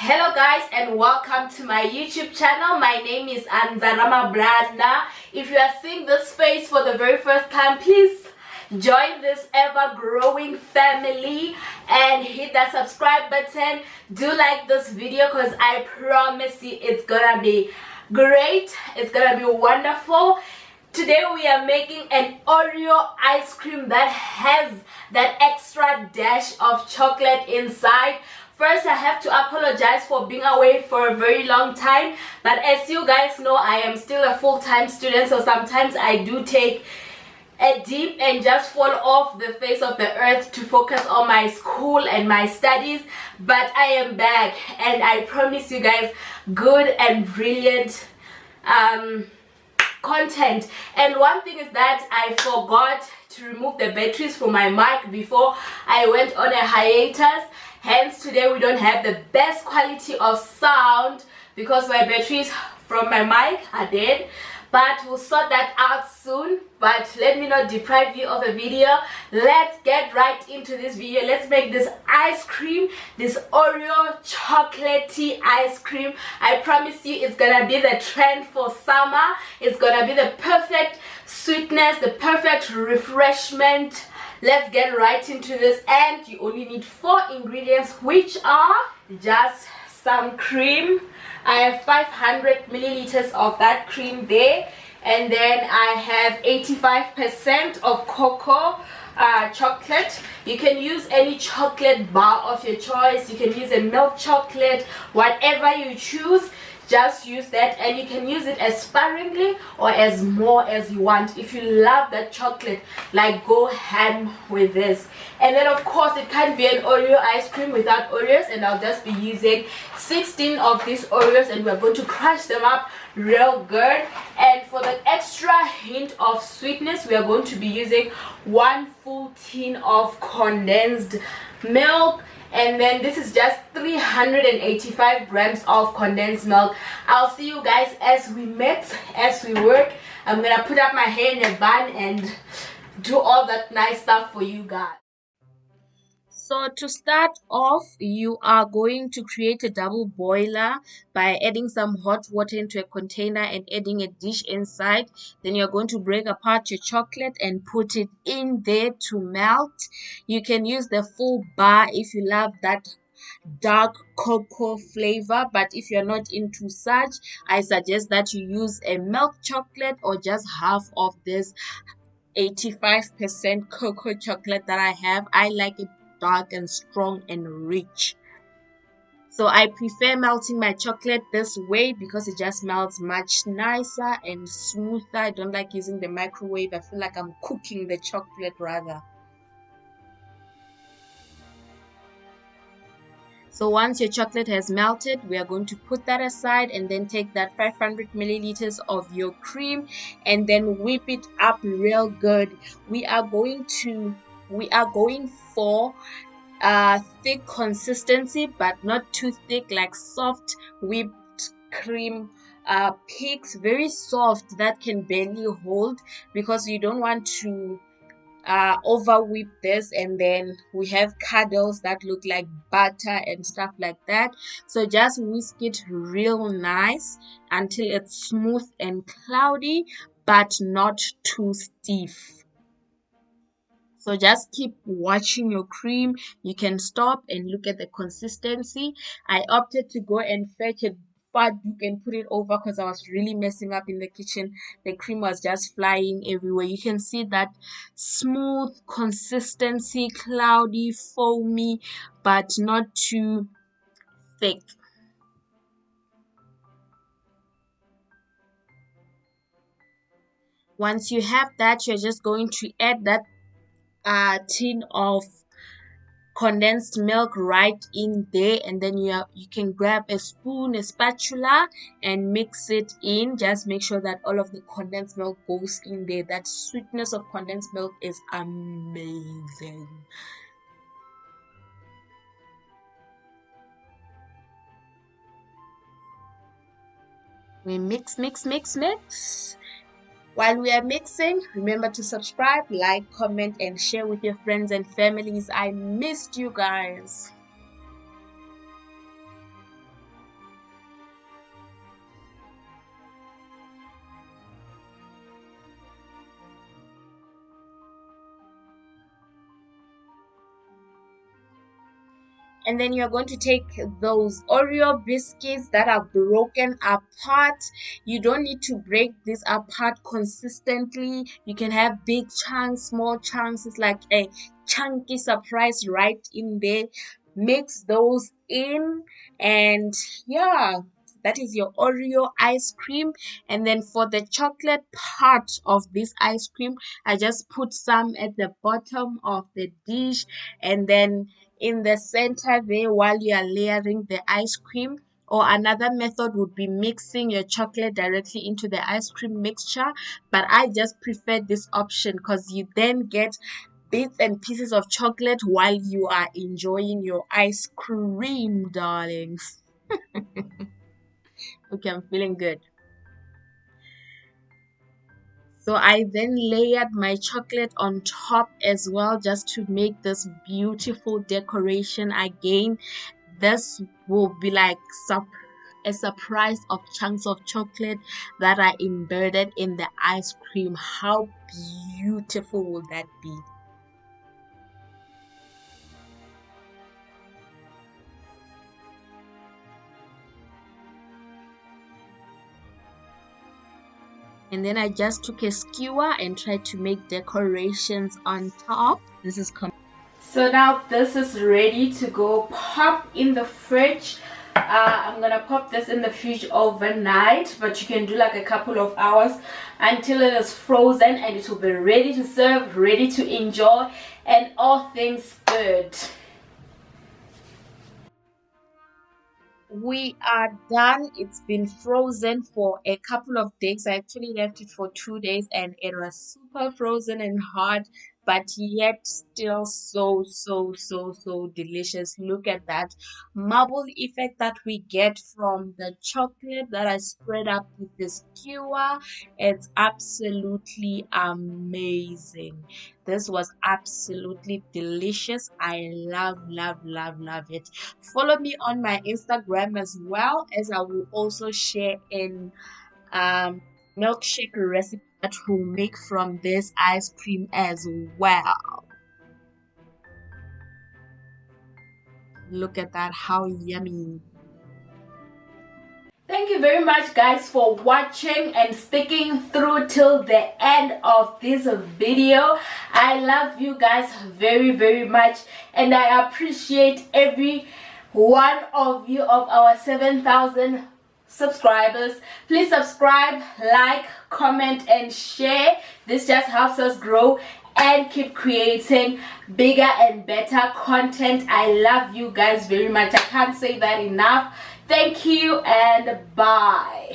Hello guys and welcome to my YouTube channel. My name is ANZA-T. If you are seeing this face for the very first time, please join this ever-growing family and hit that subscribe button. Do like this video because I promise you it's gonna be great. It's gonna be wonderful. Today we are making an Oreo ice cream that has that extra dash of chocolate inside. First, I have to apologize for being away for a very long time, but as you guys know, I am still a full-time student, so sometimes I do take a dip and just fall off the face of the earth to focus on my school and my studies. But I am back and I promise you guys good and brilliant content. And one thing is that I forgot to remove the batteries from my mic before I went on a hiatus. Hence today we don't have the best quality of sound because my batteries from my mic are dead, but we'll sort that out soon. But let me not deprive you of a video. Let's get right into this video. Let's make this ice cream, this Oreo chocolatey ice cream. I promise you it's gonna be the trend for summer. It's gonna be the perfect sweetness, the perfect refreshment. Let's get right into this, and you only need 4 ingredients, which are just some cream. I have 500 milliliters of that cream there, and then I have 85% of cocoa chocolate. You can use any chocolate bar of your choice. You can use a milk chocolate, whatever you choose. Just use that, and you can use it as sparingly or as more as you want. If you love that chocolate, like, go ham with this. And then of course it can't be an Oreo ice cream without Oreos, and I'll just be using 16 of these Oreos, and we're going to crush them up real good. And for the extra hint of sweetness, we are going to be using 1 full tin of condensed milk. And then this is just 385 grams of condensed milk. I'll see you guys as we mix, as we work. I'm gonna put up my hair in a bun and do all that nice stuff for you guys. So to start off, you are going to create a double boiler by adding some hot water into a container and adding a dish inside. Then you're going to break apart your chocolate and put it in there to melt. You can use the full bar if you love that dark cocoa flavor, but if you're not into such, I suggest that you use a milk chocolate or just half of this 85% cocoa chocolate that I have. I like it dark and strong and rich, so I prefer melting my chocolate this way because it just melts much nicer and smoother. I don't like using the microwave. I feel like I'm cooking the chocolate rather. So once your chocolate has melted, we are going to put that aside and then take that 500 milliliters of your cream and then whip it up real good. We are going for thick consistency, but not too thick, like soft whipped cream peaks, very soft that can barely hold, because you don't want to over whip this and then we have cuddles that look like butter and stuff like that. So just whisk it real nice until it's smooth and cloudy, but not too stiff. So just keep watching your cream. You can stop and look at the consistency. I opted to go and fetch a fat book and put it over because I was really messing up in the kitchen. The cream was just flying everywhere. You can see that smooth consistency, cloudy, foamy, but not too thick. Once you have that, you're just going to add that tin of condensed milk right in there, and then you can grab a spoon, a spatula, and mix it in. Just make sure that all of the condensed milk goes in there. That sweetness of condensed milk is amazing. We mix. While we are mixing, remember to subscribe, like, comment, and share with your friends and families. I missed you guys. And then you're going to take those Oreo biscuits that are broken apart. You don't need to break this apart consistently. You can have big chunks, small chunks. It's like a chunky surprise right in there. Mix those in, and yeah, that is your Oreo ice cream. And then for the chocolate part of this ice cream, I just put some at the bottom of the dish, and then in the center there while you are layering the ice cream. Or another method would be mixing your chocolate directly into the ice cream mixture, but I just prefer this option because you then get bits and pieces of chocolate while you are enjoying your ice cream, darlings. Okay, I'm feeling good. So I then layered my chocolate on top as well, just to make this beautiful decoration. Again, this will be like a surprise of chunks of chocolate that are embedded in the ice cream. How beautiful will that be? And then I just took a skewer and tried to make decorations on top. This is so now this is ready to go pop in the fridge. I'm gonna pop this in the fridge overnight, but you can do like a couple of hours until it is frozen, and it will be ready to serve, ready to enjoy, and all things good. We are done. It's been frozen for a couple of days. I actually left it for 2 days, and it was super frozen and hard, but yet still so delicious. Look at that marble effect that we get from the chocolate that I spread up with this skewer. It's absolutely amazing. This was absolutely delicious. I love it. Follow me on my Instagram as well, as I will also share in milkshake recipe that we'll make from this ice cream as well. Look at that, how yummy. Thank you very much, guys, for watching and sticking through till the end of this video. I love you guys very much, and I appreciate every one of you, of our 7,000 subscribers. Please subscribe, like, comment, and share. This just helps us grow and keep creating bigger and better content. I love you guys very much. I can't say that enough. Thank you and bye.